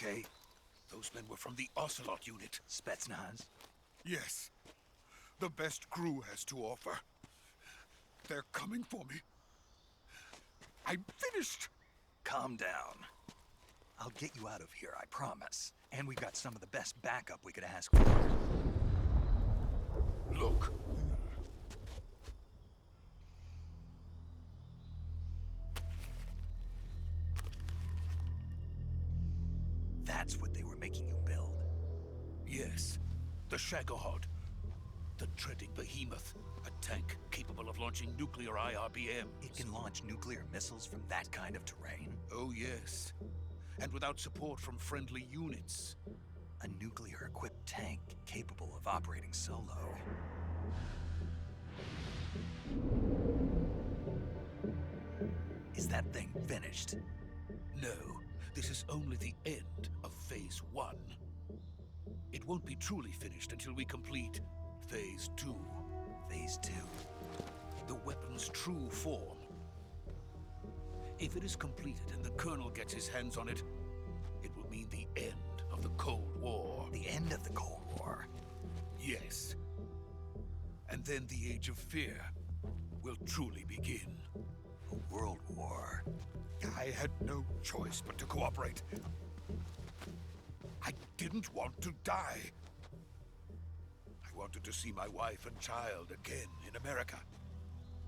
okay? Those men were from the Ocelot unit. Spetsnaz? Yes. The best crew has to offer. They're coming for me. I'm finished! Calm down. I'll get you out of here, I promise. And we've got some of the best backup we could ask for. Look. That's what they were making you build. Yes. The Shagohod. The treading behemoth. A tank capable of launching nuclear IRBM. It can launch nuclear missiles from that kind of terrain? Oh, yes. And without support from friendly units. A nuclear-equipped tank capable of operating solo. Is that thing finished? No, this is only the end of Phase 1. It won't be truly finished until we complete Phase 2. Phase 2? The weapon's true form. If it is completed and the Colonel gets his hands on it, it will mean the end of the Cold War. The end of the Cold War? Yes. And then the Age of Fear will truly begin. A world war? I had no choice but to cooperate. I didn't want to die. I wanted to see my wife and child again in America.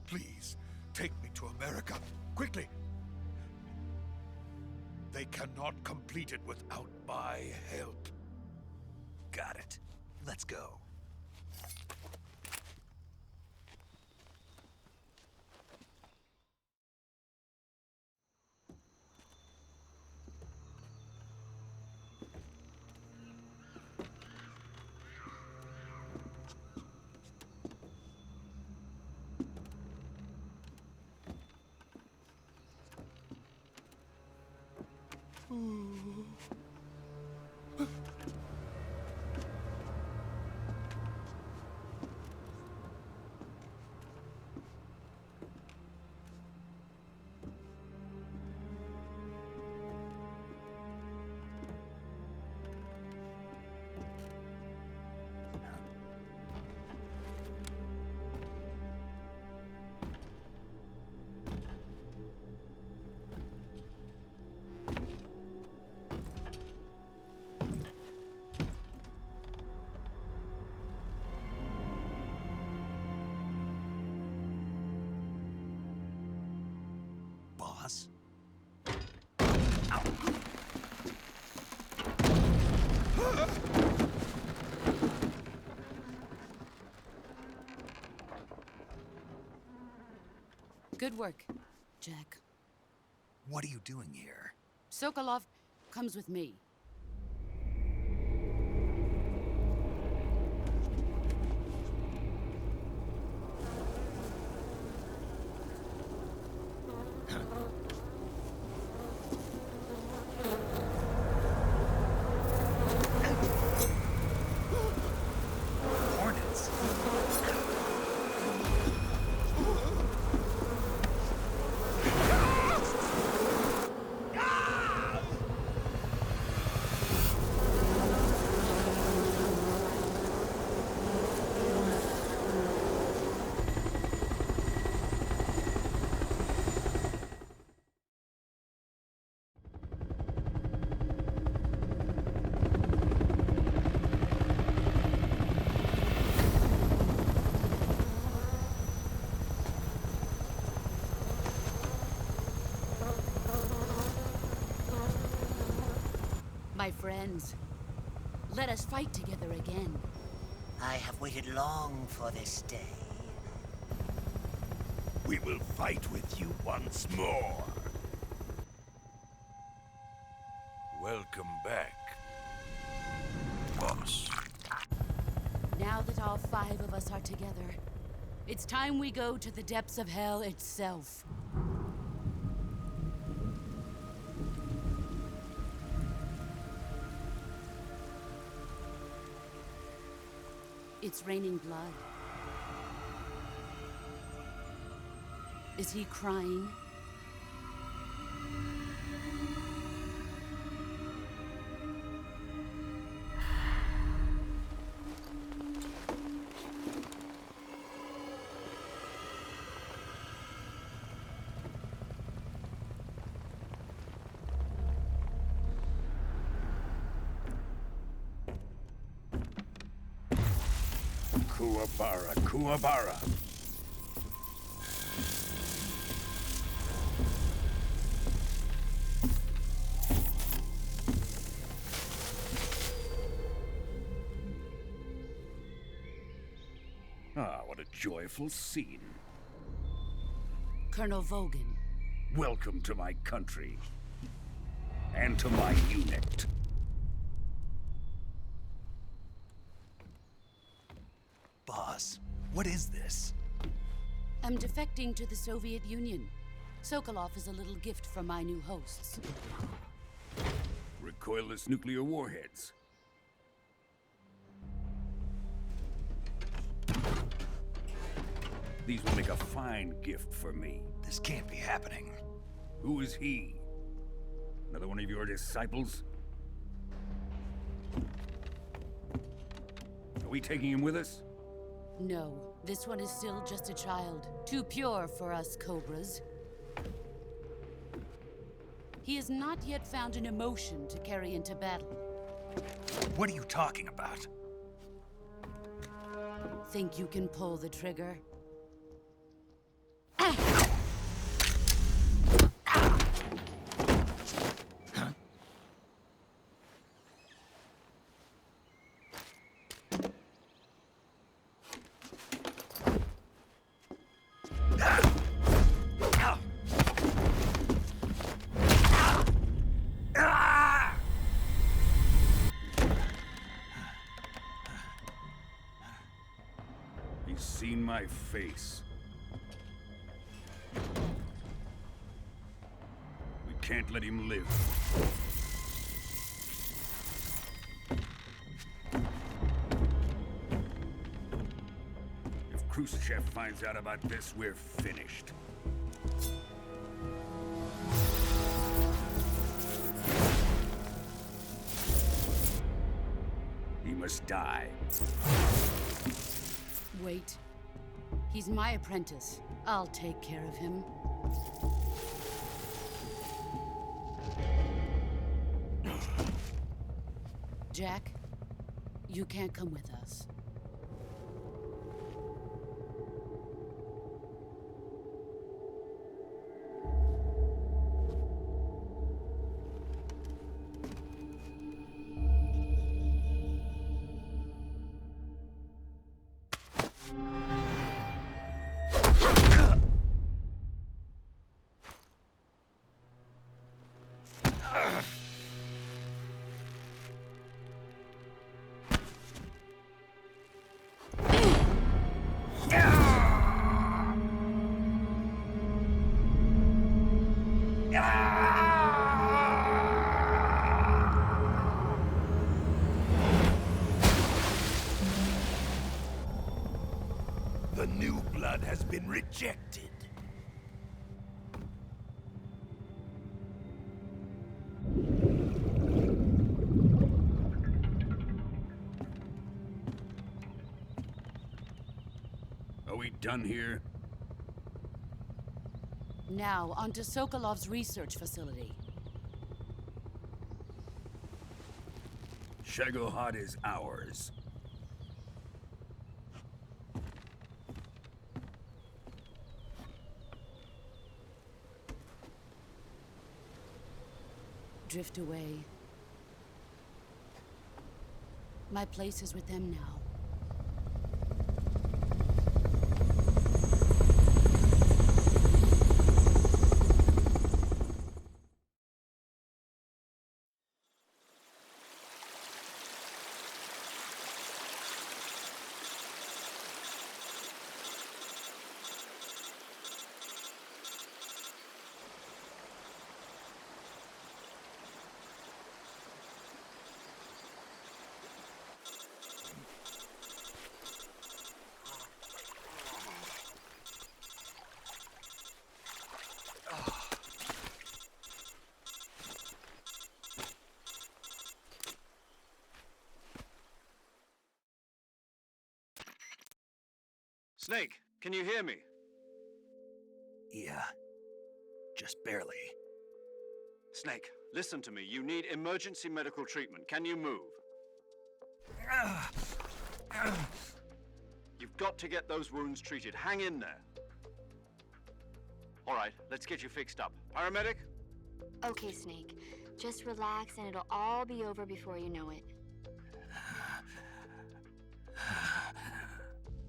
Please, take me to America, quickly. They cannot complete it without my help. Got it. Let's go. Boss? Ow. Good work, Jack. What are you doing here? Sokolov comes with me. Hornets? My friends, let us fight together again. I have waited long for this day. We will fight with you once more. Welcome back, boss. Now that all 5 of us are together, it's time we go to the depths of hell itself. It's raining blood. Is he crying? Kuwabara, Kuwabara. Ah, what a joyful scene. Colonel Vogan. Welcome to my country. And to my unit. Boss, what is this? I'm defecting to the Soviet Union. Sokolov is a little gift from my new hosts. Recoilless nuclear warheads. These will make a fine gift for me. This can't be happening. Who is he? Another one of your disciples? Are we taking him with us? No, this one is still just a child. Too pure for us Cobras. He has not yet found an emotion to carry into battle. What are you talking about? Think you can pull the trigger? He's seen my face. We can't let him live. If Khrushchev finds out about this, we're finished. He must die. Wait. He's my apprentice. I'll take care of him. Jack, you can't come with us. The new blood has been rejected. Are we done here? Now, onto Sokolov's research facility. Shagohod is ours. Drift away. My place is with them now. Snake, can you hear me? Yeah, just barely. Snake, listen to me. You need emergency medical treatment. Can you move? You've got to get those wounds treated. Hang in there. All right, let's get you fixed up. Paramedic? Okay, Snake. Just relax and it'll all be over before you know it.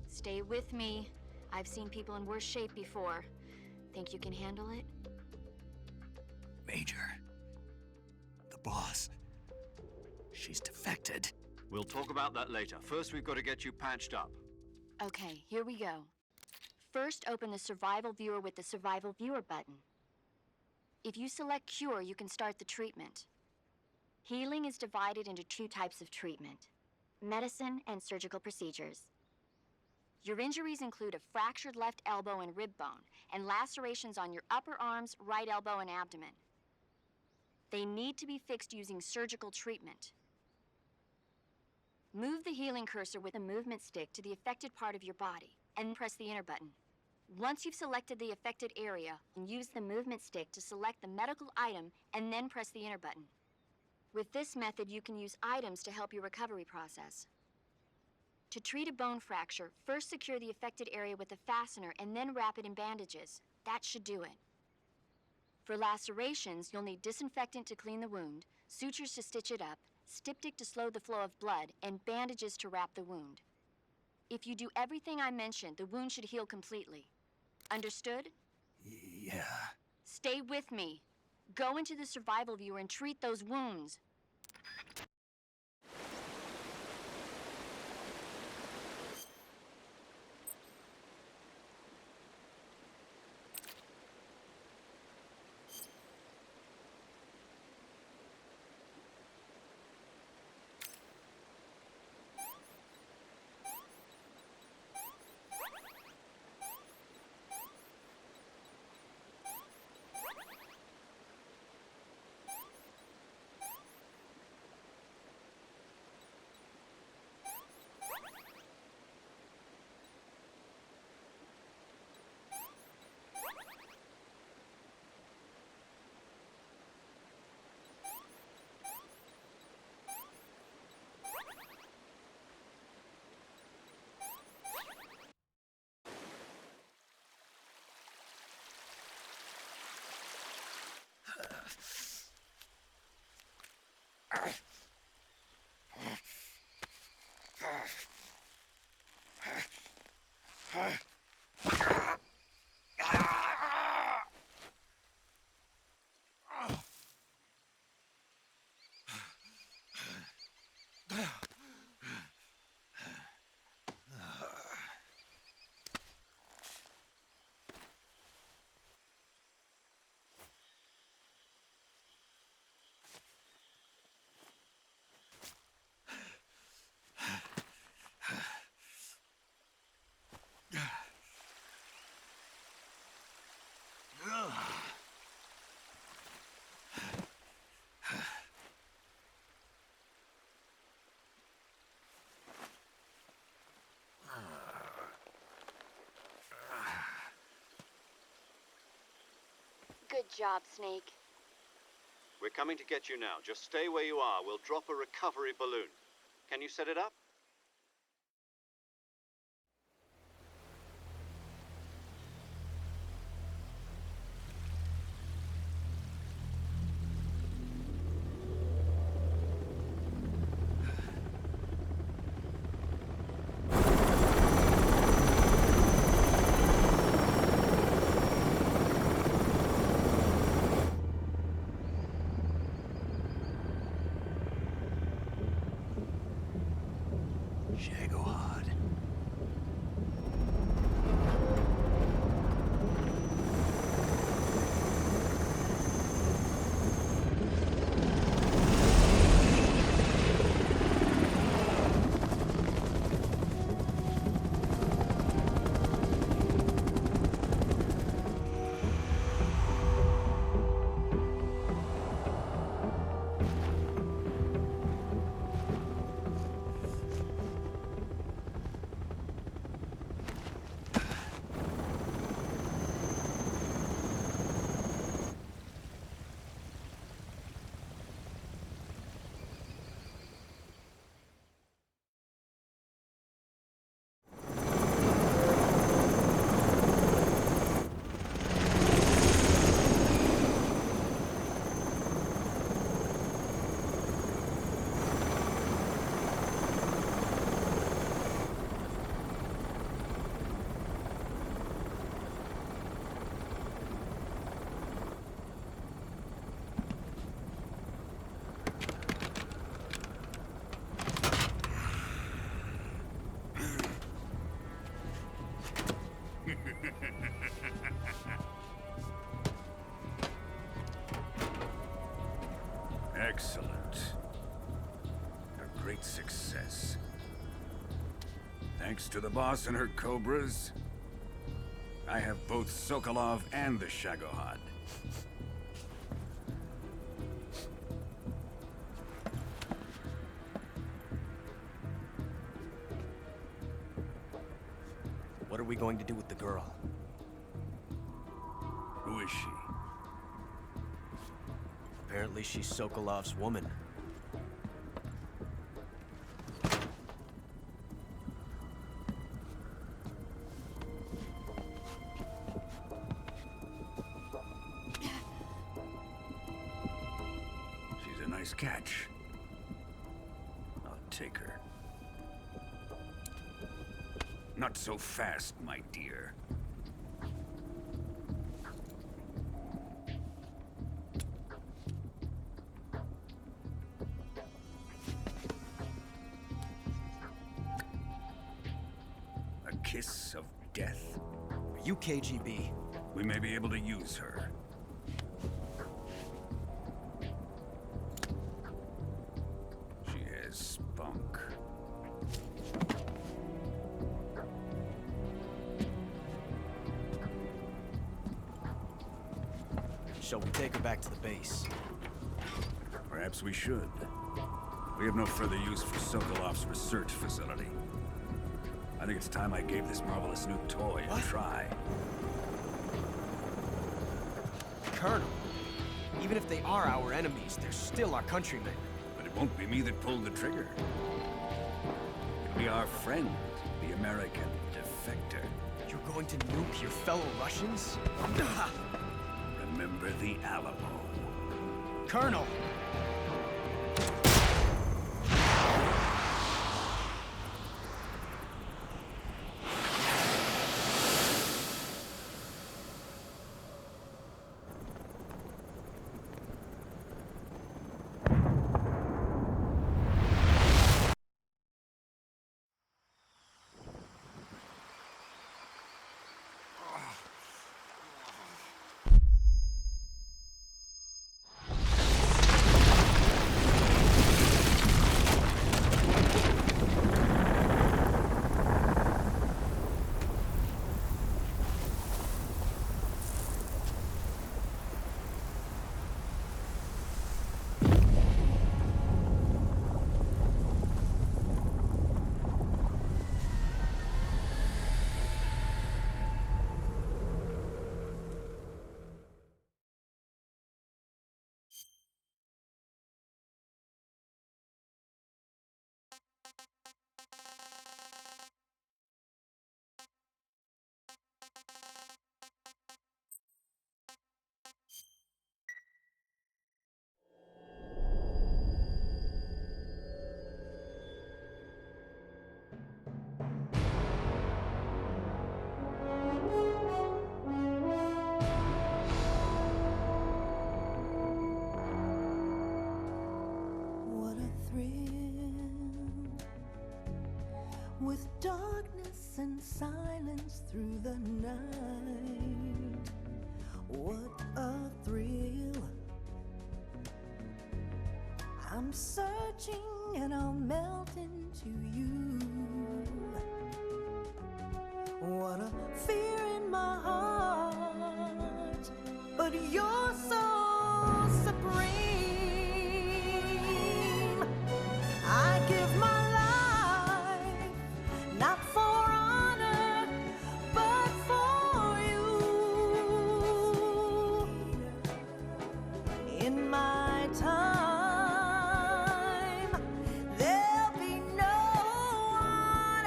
Stay with me. I've seen people in worse shape before. Think you can handle it? Major. The boss. She's defected. We'll talk about that later. First, we've got to get you patched up. Okay, here we go. First, open the Survival Viewer with the Survival Viewer button. If you select Cure, you can start the treatment. Healing is divided into two types of treatment: medicine and surgical procedures. Your injuries include a fractured left elbow and rib bone, and lacerations on your upper arms, right elbow, and abdomen. They need to be fixed using surgical treatment. Move the healing cursor with a movement stick to the affected part of your body, and press the enter button. Once you've selected the affected area, use the movement stick to select the medical item, and then press the enter button. With this method, you can use items to help your recovery process. To treat a bone fracture, first secure the affected area with a fastener and then wrap it in bandages. That should do it. For lacerations, you'll need disinfectant to clean the wound, sutures to stitch it up, styptic to slow the flow of blood, and bandages to wrap the wound. If you do everything I mentioned, the wound should heal completely. Understood? Yeah. Stay with me. Go into the Survival Viewer and treat those wounds. Good job, Snake. We're coming to get you now. Just stay where you are. We'll drop a recovery balloon. Can you set it up? Excellent. A great success. Thanks to the boss and her cobras, I have both Sokolov and the Shagohod. What are we going to do with the girl? Who is she? Apparently she's Sokolov's woman. She's a nice catch. I'll take her. Not so fast, my dear. A kiss of death. Are you KGB? We may be able to use her. She has spunk. Shall we take her back to the base? Perhaps we should. We have no further use for Sokolov's research facility. I think it's time I gave this marvelous new toy a try. Colonel, even if they are our enemies, they're still our countrymen. But it won't be me that pulled the trigger. It'll be our friend, the American defector. You're going to nuke your fellow Russians? Remember the Alamo. Colonel! With darkness and silence through the night, what a thrill. I'm searching and I'll melt into you. What a fear in my heart, but you're so supreme. I give my not for honor, but for you. In my time, there'll be no one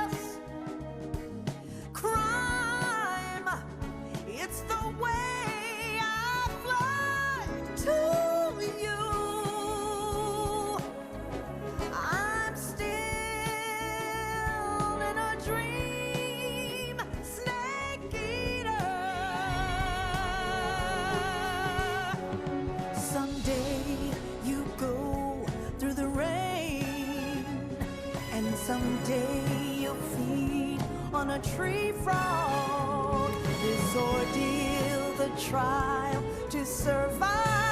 else. Crime, it's the way I fly to you. I'm still in a dream, snake eater. Someday you go through the rain, and someday you'll feed on a tree frog. This ordeal, the trial to survive.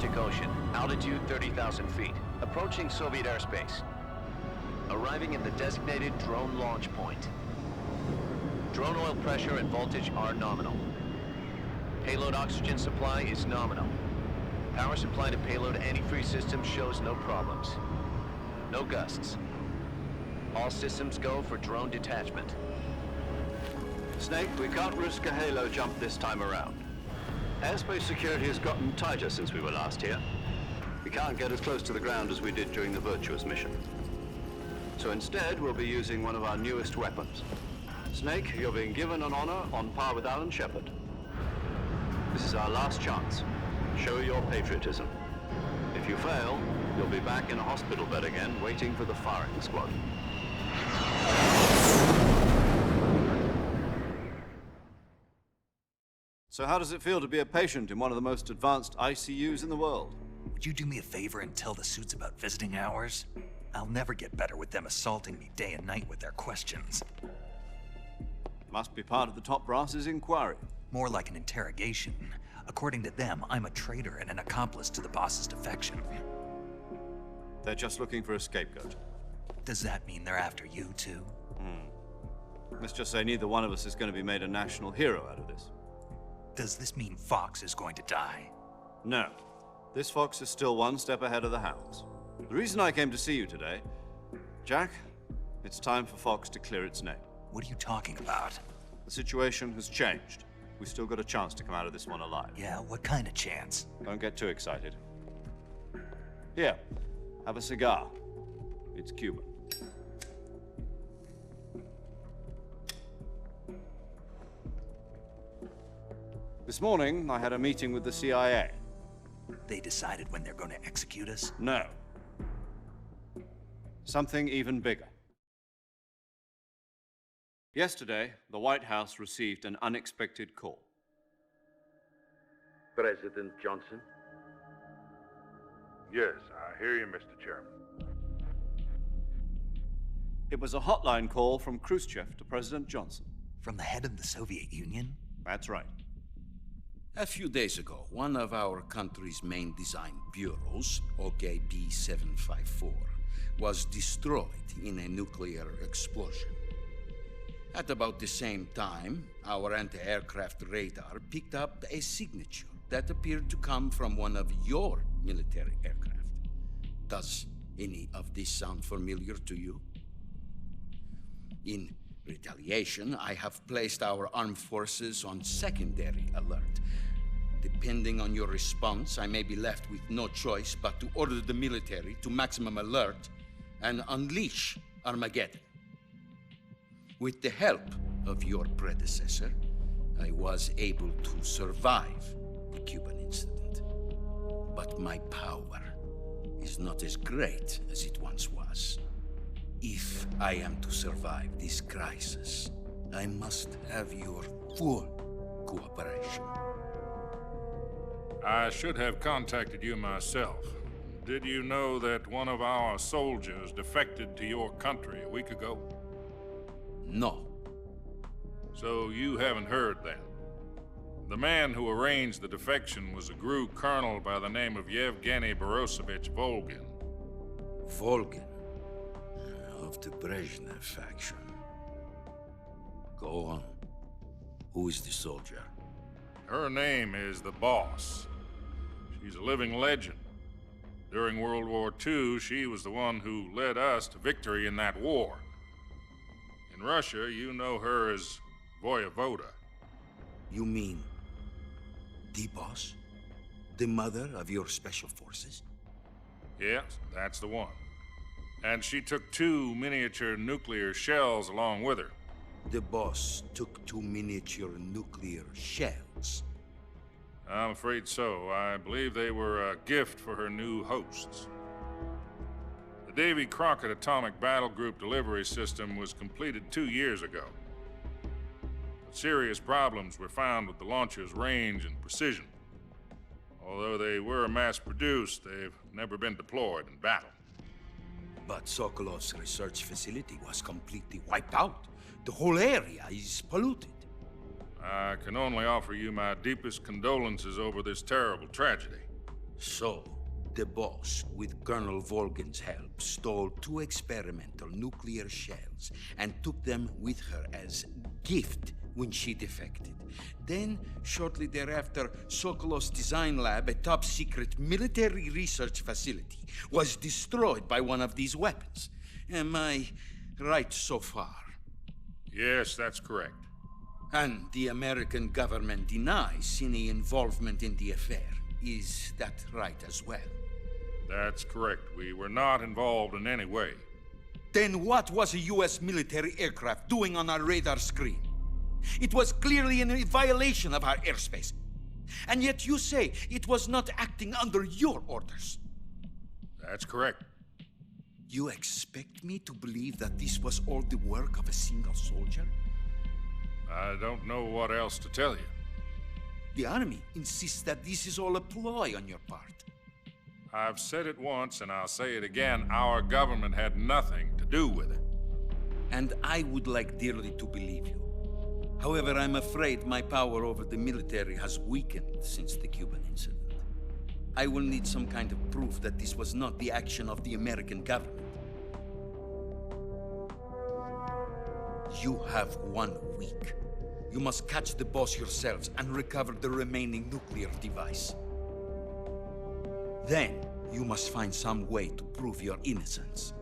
Arctic Ocean. Altitude 30,000 feet. Approaching Soviet airspace. Arriving at the designated drone launch point. Drone oil pressure and voltage are nominal. Payload oxygen supply is nominal. Power supply to payload antifreeze system shows no problems. No gusts. All systems go for drone detachment. Snake, we can't risk a halo jump this time around. Airspace security has gotten tighter since we were last here. We can't get as close to the ground as we did during the Virtuous mission. So instead, we'll be using one of our newest weapons. Snake, you're being given an honor on par with Alan Shepard. This is our last chance. Show your patriotism. If you fail, you'll be back in a hospital bed again, waiting for the firing squad. So how does it feel to be a patient in one of the most advanced ICUs in the world? Would you do me a favor and tell the suits about visiting hours? I'll never get better with them assaulting me day and night with their questions. Must be part of the top brass's inquiry. More like an interrogation. According to them, I'm a traitor and an accomplice to the boss's defection. They're just looking for a scapegoat. Does that mean they're after you, too? Let's just say neither one of us is going to be made a national hero out of this. Does this mean Fox is going to die? No. This fox is still one step ahead of the hounds. The reason I came to see you today, Jack, it's time for Fox to clear its name. What are you talking about? The situation has changed. We've still got a chance to come out of this one alive. Yeah, what kind of chance? Don't get too excited. Here, have a cigar. It's Cuban. This morning, I had a meeting with the CIA. They decided when they're going to execute us? No. Something even bigger. Yesterday, the White House received an unexpected call. President Johnson? Yes, I hear you, Mr. Chairman. It was a hotline call from Khrushchev to President Johnson. From the head of the Soviet Union? That's right. A few days ago, one of our country's main design bureaus, OKB 754, was destroyed in a nuclear explosion. At about the same time, our anti-aircraft radar picked up a signature that appeared to come from one of your military aircraft. Does any of this sound familiar to you? In retaliation, I have placed our armed forces on secondary alert. Depending on your response, I may be left with no choice but to order the military to maximum alert and unleash Armageddon. With the help of your predecessor, I was able to survive the Cuban incident. But my power is not as great as it once was. If I am to survive this crisis, I must have your full cooperation. I should have contacted you myself. Did you know that one of our soldiers defected to your country a week ago? No. So you haven't heard then. The man who arranged the defection was a GRU colonel by the name of Yevgeny Borosovich Volgin. Volgin? Of the Brezhnev faction. Go on. Who is the soldier? Her name is the Boss. She's a living legend. During World War II, she was the one who led us to victory in that war. In Russia, you know her as Voyevoda. You mean the Boss? The mother of your special forces? Yes, that's the one. And she took 2 miniature nuclear shells along with her. The Boss took 2 miniature nuclear shells? I'm afraid so. I believe they were a gift for her new hosts. The Davy Crockett Atomic Battle Group delivery system was completed 2 years ago. But serious problems were found with the launcher's range and precision. Although they were mass-produced, they've never been deployed in battle. But Sokolov's research facility was completely wiped out. The whole area is polluted. I can only offer you my deepest condolences over this terrible tragedy. So, the boss, with Colonel Volgan's help, stole 2 experimental nuclear shells and took them with her as gift when she defected. Then, shortly thereafter, Sokolov's design lab, a top-secret military research facility, was destroyed by one of these weapons. Am I right so far? Yes, that's correct. And the American government denies any involvement in the affair. Is that right as well? That's correct. We were not involved in any way. Then what was a U.S. military aircraft doing on our radar screen? It was clearly in violation of our airspace. And yet you say it was not acting under your orders. That's correct. You expect me to believe that this was all the work of a single soldier? I don't know what else to tell you. The Army insists that this is all a ploy on your part. I've said it once, and I'll say it again. Our government had nothing to do with it. And I would like dearly to believe you. However, I'm afraid my power over the military has weakened since the Cuban incident. I will need some kind of proof that this was not the action of the American government. You have 1 week. You must catch the boss yourselves and recover the remaining nuclear device. Then, you must find some way to prove your innocence.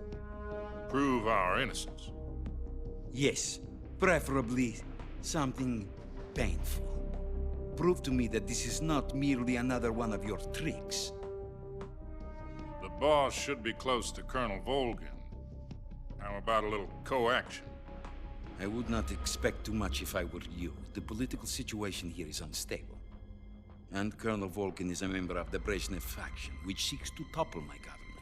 Prove our innocence? Yes, preferably something painful. Prove to me that this is not merely another one of your tricks. The boss should be close to Colonel Volgan. How about a little co-action? I would not expect too much if I were you. The political situation here is unstable. And Colonel Volgan is a member of the Brezhnev faction, which seeks to topple my government.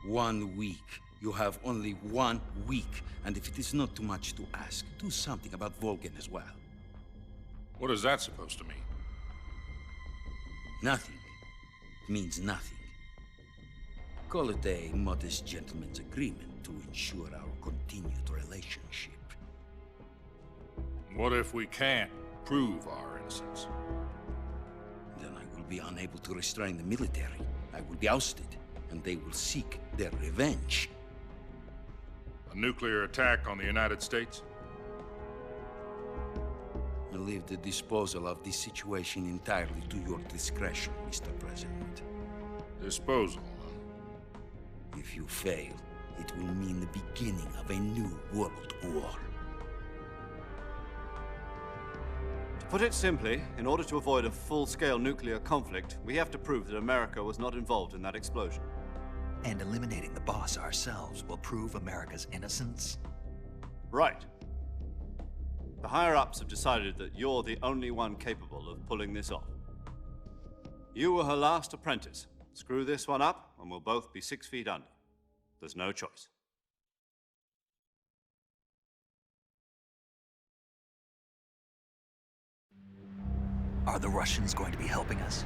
1 week. You have only 1 week, and if it is not too much to ask, do something about Volgan as well. What is that supposed to mean? Nothing. It means nothing. Call it a modest gentleman's agreement to ensure our continued relationship. What if we can't prove our innocence? Then I will be unable to restrain the military. I will be ousted, and they will seek their revenge. A nuclear attack on the United States? I leave the disposal of this situation entirely to your discretion, Mr. President. Disposal, huh? If you fail, it will mean the beginning of a new world war. To put it simply, in order to avoid a full-scale nuclear conflict, we have to prove that America was not involved in that explosion. And eliminating the boss ourselves will prove America's innocence? Right. The higher-ups have decided that you're the only one capable of pulling this off. You were her last apprentice. Screw this one up, and we'll both be 6 feet under. There's no choice. Are the Russians going to be helping us?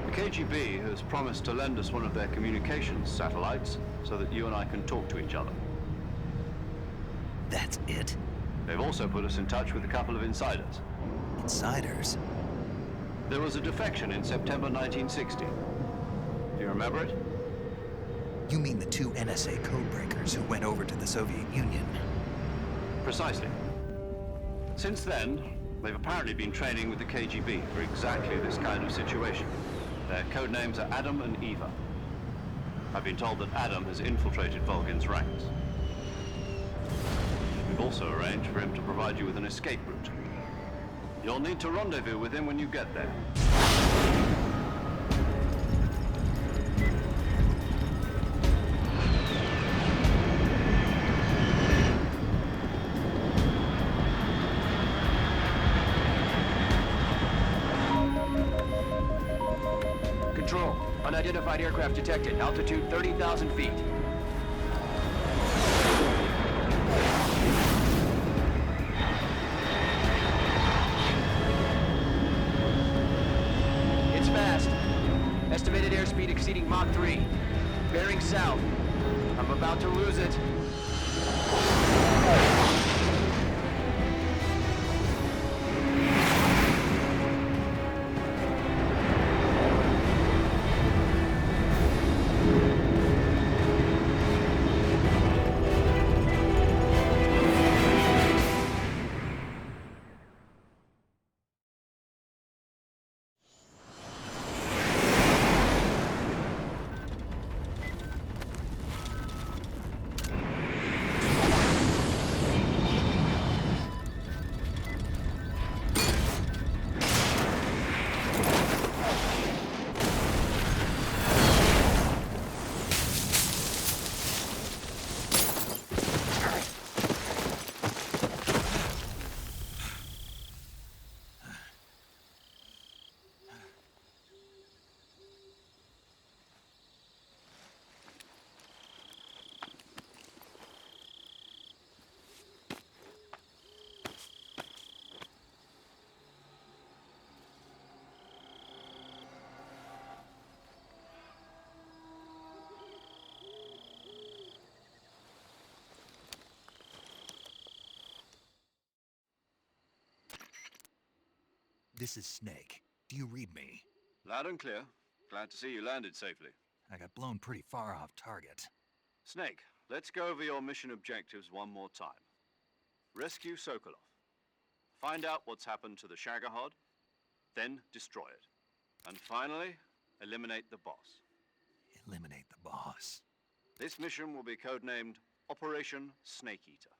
The KGB has promised to lend us one of their communications satellites so that you and I can talk to each other. That's it? They've also put us in touch with a couple of insiders. Insiders? There was a defection in September 1960. Do you remember it? You mean the 2 NSA codebreakers who went over to the Soviet Union? Precisely. Since then, they've apparently been training with the KGB for exactly this kind of situation. Their code names are Adam and Eva. I've been told that Adam has infiltrated Volgan's ranks. We've also arranged for him to provide you with an escape route. You'll need to rendezvous with him when you get there. Control. Unidentified aircraft detected. Altitude 30,000 feet. It's fast. Estimated airspeed exceeding Mach 3. Bearing south. I'm about to lose it. This is Snake. Do you read me? Loud and clear. Glad to see you landed safely. I got blown pretty far off target. Snake, let's go over your mission objectives one more time. Rescue Sokolov. Find out what's happened to the Shagohod, then destroy it. And finally, eliminate the boss. Eliminate the boss. This mission will be codenamed Operation Snake Eater.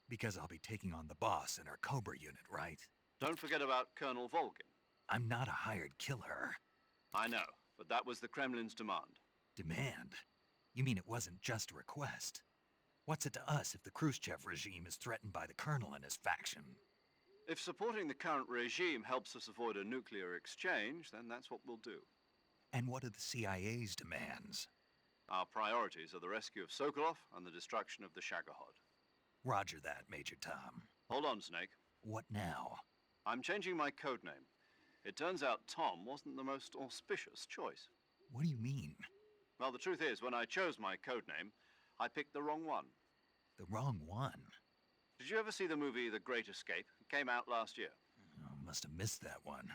Because I'll be taking on the boss in our Cobra unit, right? Don't forget about Colonel Volgin. I'm not a hired killer. I know, but that was the Kremlin's demand. Demand? You mean it wasn't just a request? What's it to us if the Khrushchev regime is threatened by the Colonel and his faction? If supporting the current regime helps us avoid a nuclear exchange, then that's what we'll do. And what are the CIA's demands? Our priorities are the rescue of Sokolov and the destruction of the Shagohod. Roger that, Major Tom. Hold on, Snake. What now? I'm changing my codename. It turns out Tom wasn't the most auspicious choice. What do you mean? Well, the truth is, when I chose my codename, I picked the wrong one. The wrong one? Did you ever see the movie The Great Escape? It came out last year. Oh, must have missed that one.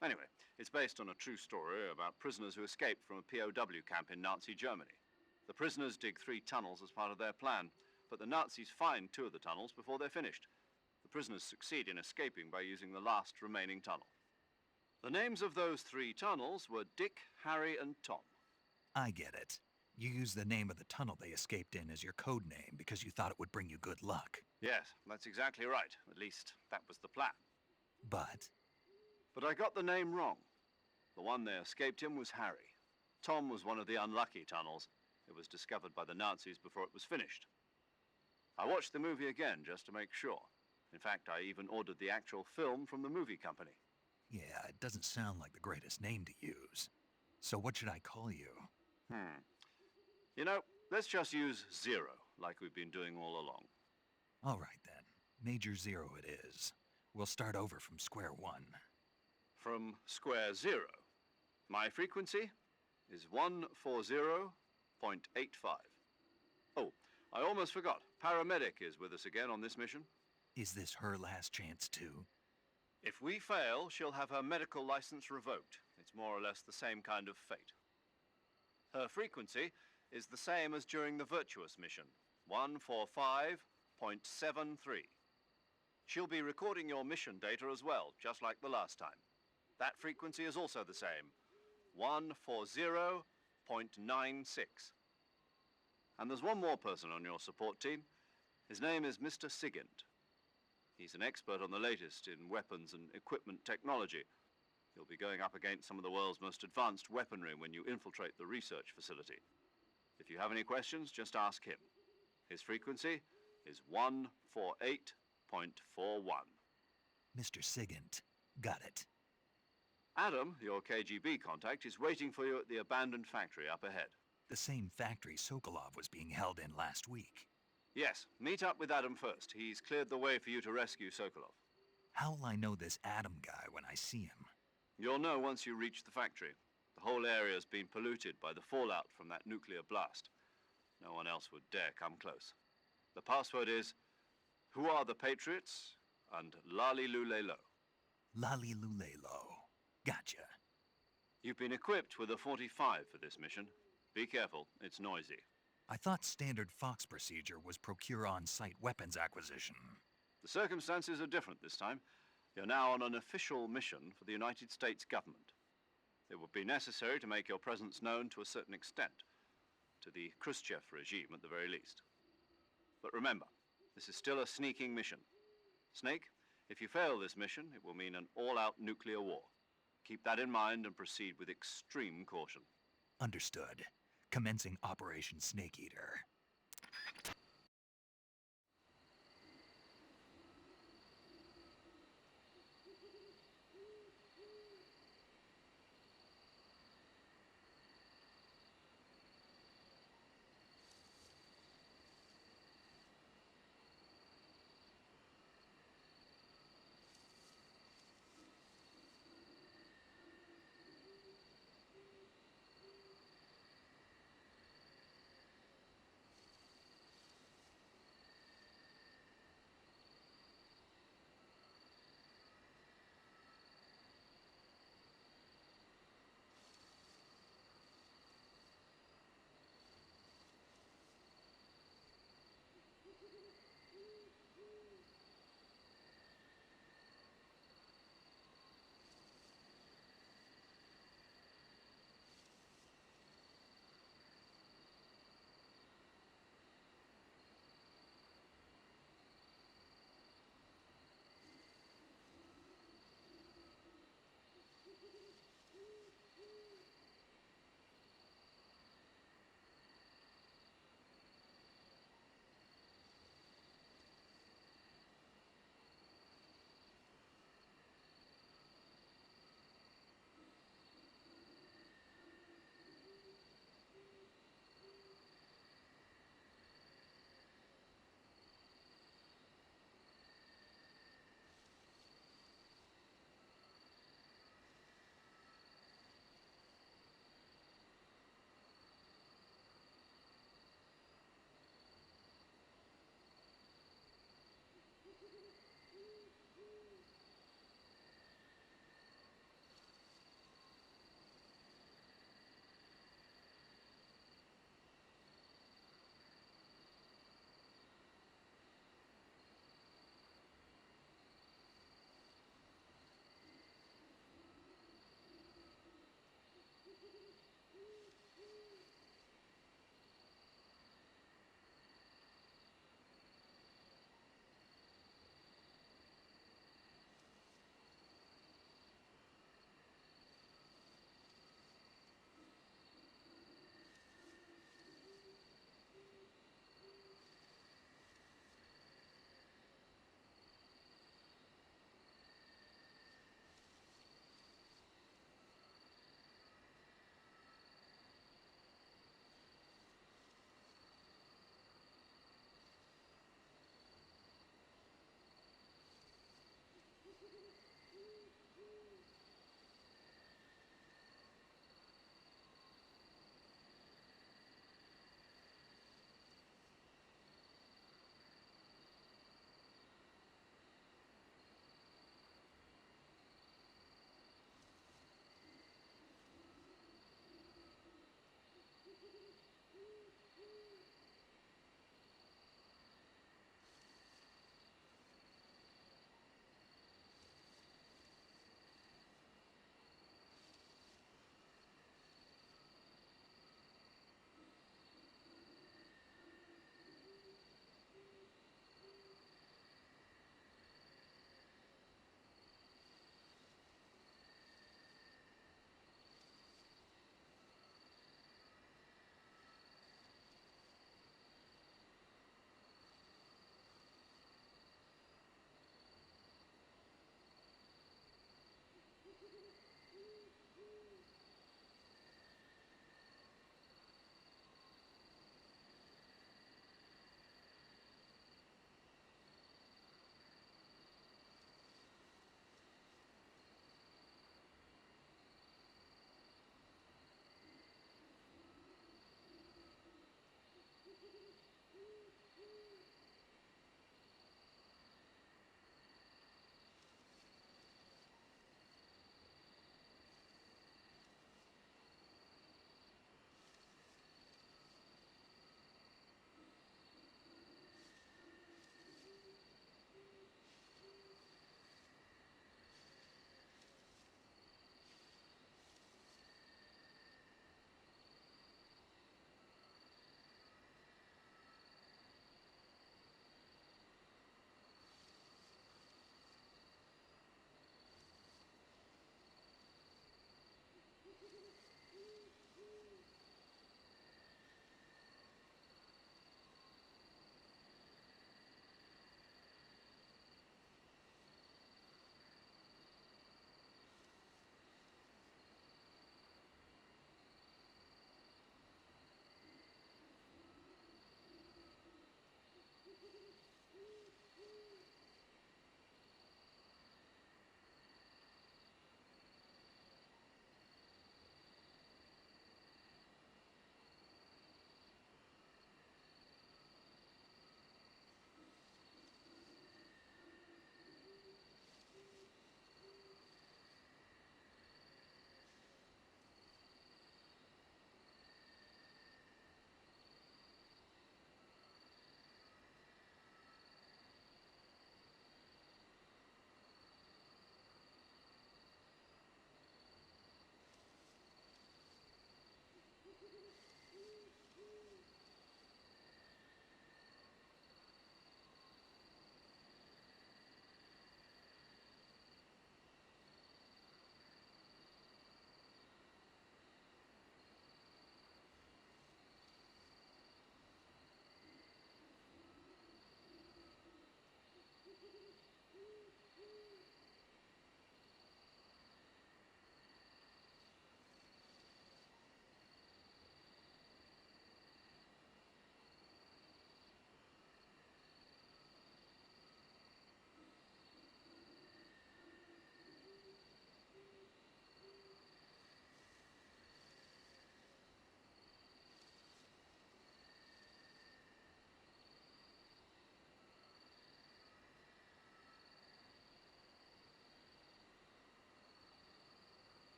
Anyway, it's based on a true story about prisoners who escaped from a POW camp in Nazi Germany. The prisoners dig 3 tunnels as part of their plan, but the Nazis find 2 of the tunnels before they're finished. The prisoners succeed in escaping by using the last remaining tunnel. The names of those 3 tunnels were Dick, Harry, and Tom. I get it. You used the name of the tunnel they escaped in as your code name because you thought it would bring you good luck. Yes, that's exactly right. At least, that was the plan. But I got the name wrong. The one they escaped in was Harry. Tom was one of the unlucky tunnels. It was discovered by the Nazis before it was finished. I watched the movie again just to make sure. In fact, I even ordered the actual film from the movie company. yeah, it doesn't sound like the greatest name to use. So what should I call you? You know, let's just use Zero, like we've been doing all along. All right then. Major Zero it is. We'll start over from square one. From square 0. My frequency is 140.85. Oh, I almost forgot. Paramedic is with us again on this mission. Is this her last chance too? If we fail, she'll have her medical license revoked. It's more or less the same kind of fate. Her frequency is the same as during the Virtuous mission, 145.73. She'll be recording your mission data as well, just like the last time. That frequency is also the same, 140.96. And there's one more person on your support team. His name is Mr. Sigint. He's an expert on the latest in weapons and equipment technology. You'll be going up against some of the world's most advanced weaponry when you infiltrate the research facility. If you have any questions, just ask him. His frequency is 148.41. Mr. Sigint. Got it. Adam, your KGB contact, is waiting for you at the abandoned factory up ahead. The same factory Sokolov was being held in last week. Yes, meet up with Adam first. He's cleared the way for you to rescue Sokolov. How will I know this Adam guy when I see him? You'll know once you reach the factory. The whole area's been polluted by the fallout from that nuclear blast. No one else would dare come close. The password is, "Who are the Patriots?" and Lali Lulelo. Lali Lulelo. Gotcha. You've been equipped with a 45 for this mission. Be careful, it's noisy. I thought standard Fox procedure was procure on-site weapons acquisition. The circumstances are different this time. You're now on an official mission for the United States government. It would be necessary to make your presence known to a certain extent, to the Khrushchev regime at the very least. But remember, this is still a sneaking mission. Snake, if you fail this mission, it will mean an all-out nuclear war. Keep that in mind and proceed with extreme caution. Understood. Commencing Operation Snake Eater.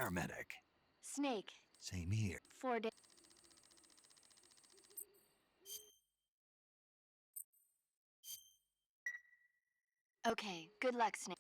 paramedic. Snake, Same here. 4 days. Okay, good luck, Snake.